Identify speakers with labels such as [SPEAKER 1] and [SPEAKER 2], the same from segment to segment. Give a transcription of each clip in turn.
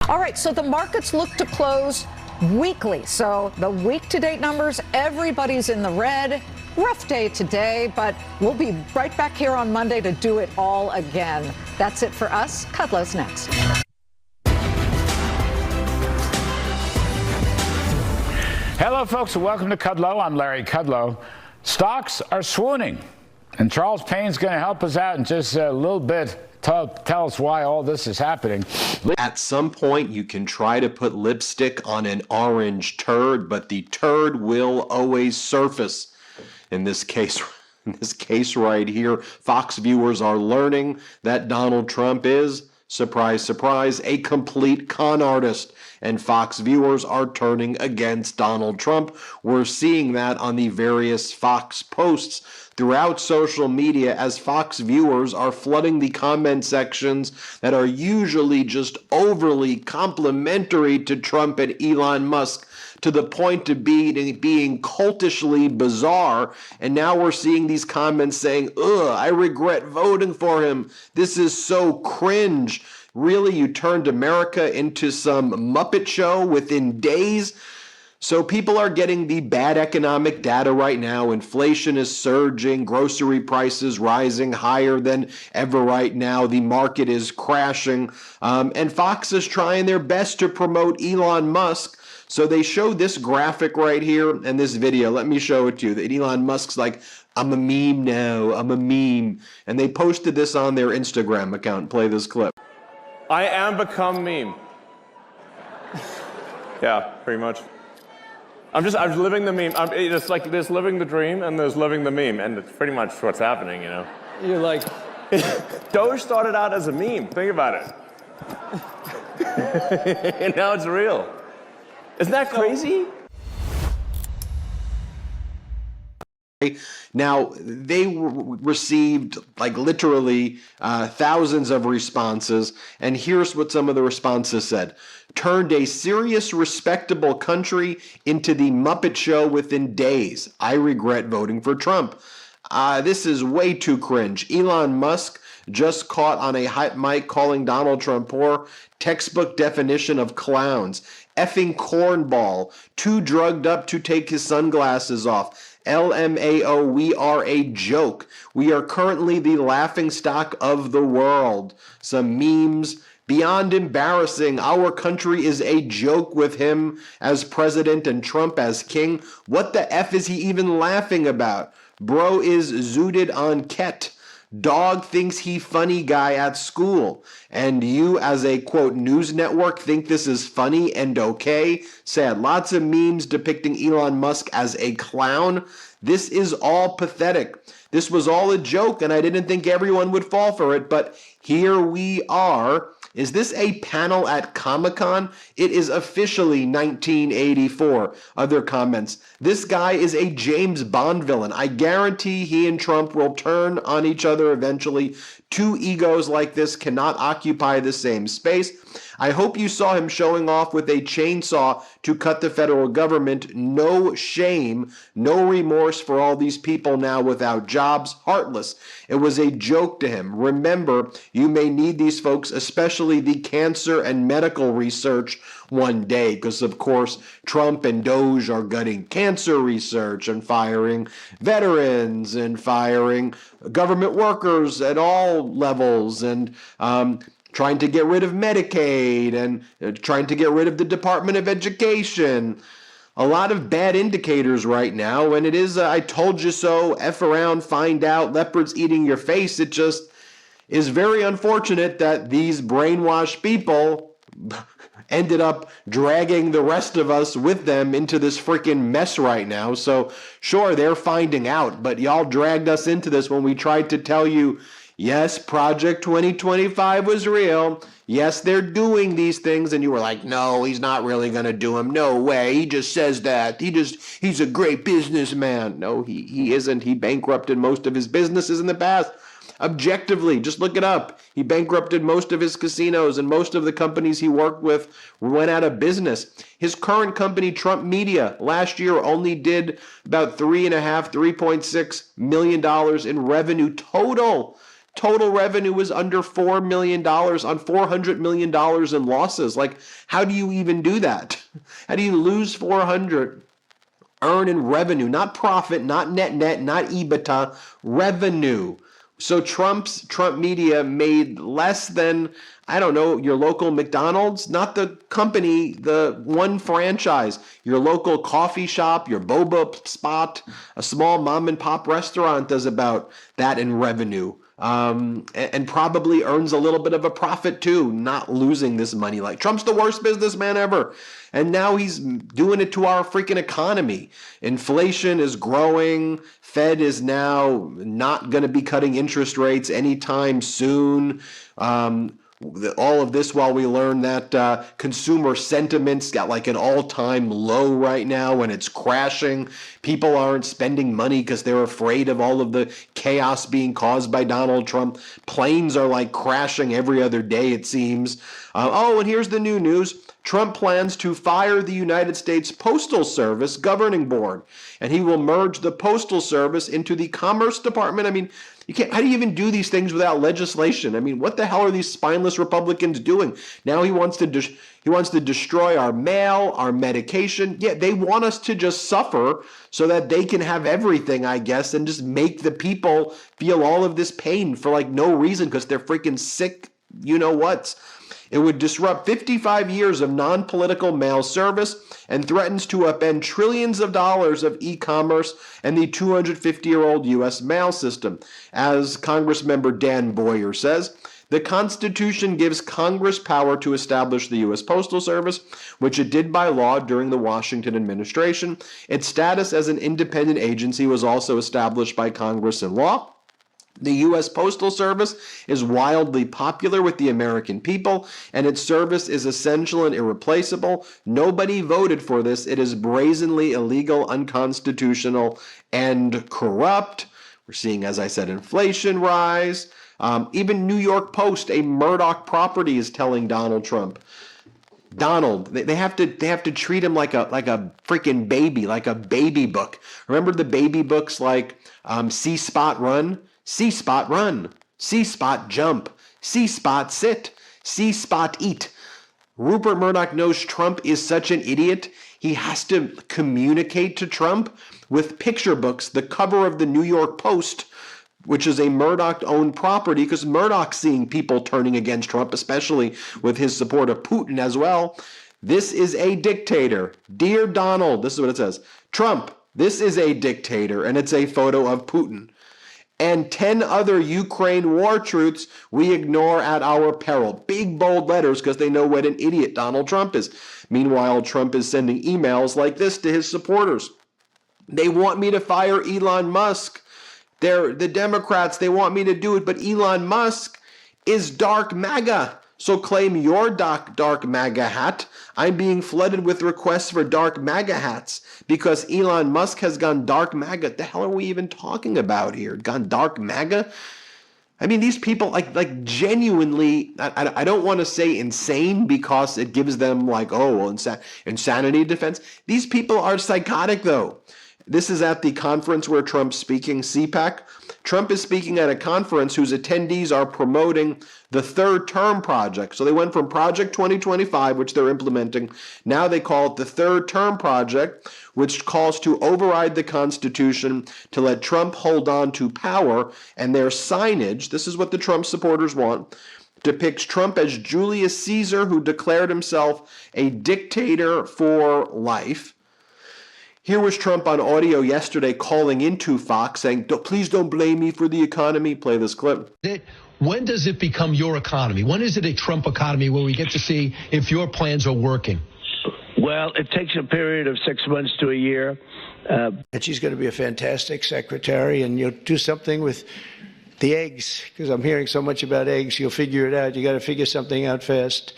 [SPEAKER 1] All right, so the markets look to close weekly. So the week-to-date numbers, everybody's in the red. Rough day today, but we'll be right back here on Monday to do it all again. That's it for us. Kudlow's next.
[SPEAKER 2] Hello, folks, and welcome to Kudlow. I'm Larry Kudlow. Stocks are swooning, and Charles Payne's going to help us out in just a little bit. Tell us why all this is happening.
[SPEAKER 3] At some point, you can try to put lipstick on an orange turd, but the turd will always surface. In this case right here, Fox viewers are learning that Donald Trump is, surprise, surprise, a complete con artist. And Fox viewers are turning against Donald Trump. We're seeing that on the various Fox posts throughout social media as Fox viewers are flooding the comment sections that are usually just overly complimentary to Trump and Elon Musk, to the point of being cultishly bizarre. And now we're seeing these comments saying, ugh, I regret voting for him. This is so cringe. Really, you turned America into some Muppet show within days? So people are getting the bad economic data right now. Inflation is surging, grocery prices rising higher than ever right now. The market is crashing. And Fox is trying their best to promote Elon Musk. So they show this graphic right here and this video. Let me show it to you. That Elon Musk's like, I'm a meme now, I'm a meme. And they posted this on their Instagram account. Play this clip.
[SPEAKER 4] I am become meme. Yeah, pretty much. I'm living the meme. It's like there's living the dream and there's living the meme, and it's pretty much what's happening, you know.
[SPEAKER 5] You're like,
[SPEAKER 4] Doge started out as a meme. Think about it. And now it's real. Isn't that crazy?
[SPEAKER 3] Now, they received like literally thousands of responses, and here's what some of the responses said. Turned a serious, respectable country into the Muppet Show within days. I regret voting for Trump. This is way too cringe. Elon Musk just caught on a hype mic calling Donald Trump poor. Textbook definition of clowns. Effing cornball. Too drugged up to take his sunglasses off. LMAO, we are a joke. We are currently the laughingstock of the world. Some memes. Beyond embarrassing, our country is a joke with him as president and Trump as king. What the F is he even laughing about? Bro is zooted on ket. Dog thinks he funny guy at school. And you as a, quote, news network think this is funny and okay? Sad. Lots of memes depicting Elon Musk as a clown. This is all pathetic. This was all a joke, and I didn't think everyone would fall for it, but here we are. Is this a panel at Comic-Con? It is officially 1984. Other comments. This guy is a James Bond villain. I guarantee he and Trump will turn on each other eventually. Two egos like this cannot occupy the same space. I hope you saw him showing off with a chainsaw to cut the federal government. No shame, no remorse for all these people now without jobs. Heartless. It was a joke to him. Remember, you may need these folks, especially the cancer and medical research one day, because of course Trump and Doge are gutting cancer research and firing veterans and firing government workers at all levels and trying to get rid of Medicaid and trying to get rid of the Department of Education. A lot of bad indicators right now, and it is I told you so, F around, find out, leopards eating your face. It just is very unfortunate that these brainwashed people ended up dragging the rest of us with them into this freaking mess right now. So sure, they're finding out, but y'all dragged us into this when we tried to tell you, yes, Project 2025 was real. Yes, they're doing these things. And you were like, no, he's not really going to do them. No way. He just says that. He's a great businessman. No, he isn't. He bankrupted most of his businesses in the past. Objectively, just look it up. He bankrupted most of his casinos, and most of the companies he worked with went out of business. His current company, Trump Media, last year only did about $3.6 million in revenue total. Total revenue was under $4 million on $400 million in losses. Like, how do you even do that? How do you lose 400, earn in revenue, not profit, not net, not EBITDA, revenue? So Trump media made less than, I don't know, your local McDonald's, not the company, the one franchise, your local coffee shop, your boba spot, a small mom and pop restaurant does about that in revenue. And probably earns a little bit of a profit too, not losing this money. Like, Trump's the worst businessman ever. And now he's doing it to our freaking economy. Inflation is growing. Fed is now not going to be cutting interest rates anytime soon. All of this while we learn that consumer sentiment's got like an all-time low right now and it's crashing. People aren't spending money because they're afraid of all of the chaos being caused by Donald Trump. Planes are like crashing every other day, it seems. And here's the new news. Trump plans to fire the United States Postal Service governing board, and he will merge the Postal Service into the Commerce Department. I mean, you can't. How do you even do these things without legislation? I mean, what the hell are these spineless Republicans doing? Now he wants to destroy our mail, our medication. Yeah, they want us to just suffer so that they can have everything, I guess, and just make the people feel all of this pain for like no reason because they're freaking sick. You know what? It would disrupt 55 years of non-political mail service and threatens to upend trillions of dollars of e-commerce and the 250-year-old U.S. mail system. As Congressmember Dan Boyer says, the Constitution gives Congress power to establish the U.S. Postal Service, which it did by law during the Washington administration. Its status as an independent agency was also established by Congress in law. The U.S. Postal Service is wildly popular with the American people, and its service is essential and irreplaceable. Nobody voted for this. It is brazenly illegal, unconstitutional, and corrupt. We're seeing, as I said, inflation rise. Even New York Post, a Murdoch property, is telling Donald Trump, Donald, they have to treat him like a freaking baby, like a baby book. Remember the baby books like C-Spot Run? C-Spot Run, C-Spot Jump, C-Spot Sit, C-Spot Eat. Rupert Murdoch knows Trump is such an idiot, he has to communicate to Trump with picture books, the cover of the New York Post, which is a Murdoch-owned property, because Murdoch's seeing people turning against Trump, especially with his support of Putin as well. This is a dictator. Dear Donald, this is what it says. Trump, this is a dictator, and it's a photo of Putin. And 10 other Ukraine war truths we ignore at our peril. Big, bold letters because they know what an idiot Donald Trump is. Meanwhile, Trump is sending emails like this to his supporters. They want me to fire Elon Musk. They're the Democrats. They want me to do it, but Elon Musk is dark MAGA. So claim your dark MAGA hat. I'm being flooded with requests for dark MAGA hats because Elon Musk has gone dark MAGA. The hell are we even talking about here? Gone dark MAGA? I mean, these people like genuinely, I don't want to say insane because it gives them like, insanity defense. These people are psychotic though. This is at the conference where Trump's speaking, CPAC. Trump is speaking at a conference whose attendees are promoting the Third Term Project. So they went from Project 2025, which they're implementing. Now they call it the Third Term Project, which calls to override the Constitution to let Trump hold on to power. And their signage, this is what the Trump supporters want, depicts Trump as Julius Caesar, who declared himself a dictator for life. Here was Trump on audio yesterday calling into Fox saying, please don't blame me for the economy. Play this clip.
[SPEAKER 5] When does it become your economy? When is it a Trump economy where we get to see if your plans are working?
[SPEAKER 6] Well, it takes a period of 6 months to a year.
[SPEAKER 7] And she's going to be a fantastic secretary, and you'll do something with the eggs, because I'm hearing so much about eggs. You'll figure it out. You got to figure something out fast.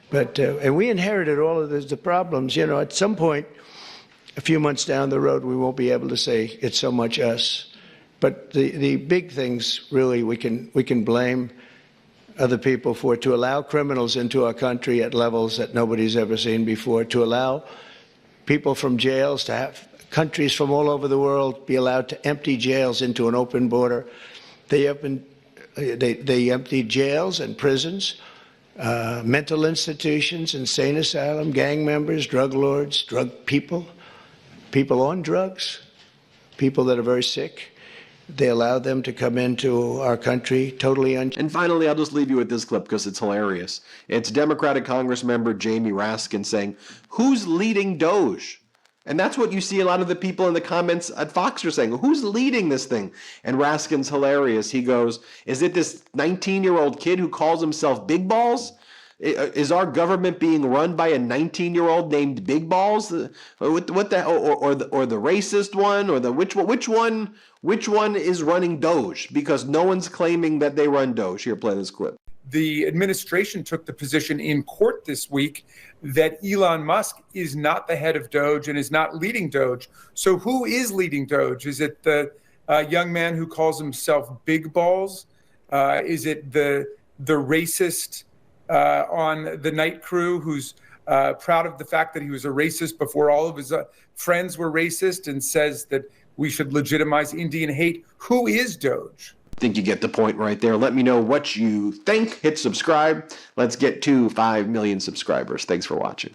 [SPEAKER 7] But and we inherited all of the problems. You know, at some point, a few months down the road, we won't be able to say it's so much us. But the big things, really, we can blame other people for, to allow criminals into our country at levels that nobody's ever seen before, to allow people from jails, to have countries from all over the world be allowed to empty jails into an open border. They have been They emptied jails and prisons, mental institutions, insane asylum, gang members, drug lords, drug people on drugs, people that are very sick. They allowed them to come into our country totally
[SPEAKER 3] And finally, I'll just leave you with this clip because it's hilarious. It's Democratic Congress member Jamie Raskin saying, "Who's leading Doge?" And that's what you see a lot of the people in the comments at Fox are saying. Who's leading this thing? And Raskin's hilarious. He goes, "Is it this 19-year-old kid who calls himself Big Balls? Is our government being run by a 19-year-old named Big Balls? What the or the racist one or the which one is running Doge? Because no one's claiming that they run Doge." Here, play this clip.
[SPEAKER 8] The administration took the position in court this week that Elon Musk is not the head of Doge and is not leading Doge. So who is leading Doge? Is it the young man who calls himself Big Balls? Is it the racist on the night crew who's proud of the fact that he was a racist before all of his friends were racist and says that we should legitimize Indian hate? Who is Doge?
[SPEAKER 3] I think you get the point right there. Let me know what you think. Hit subscribe. Let's get to 5 million subscribers. Thanks for watching.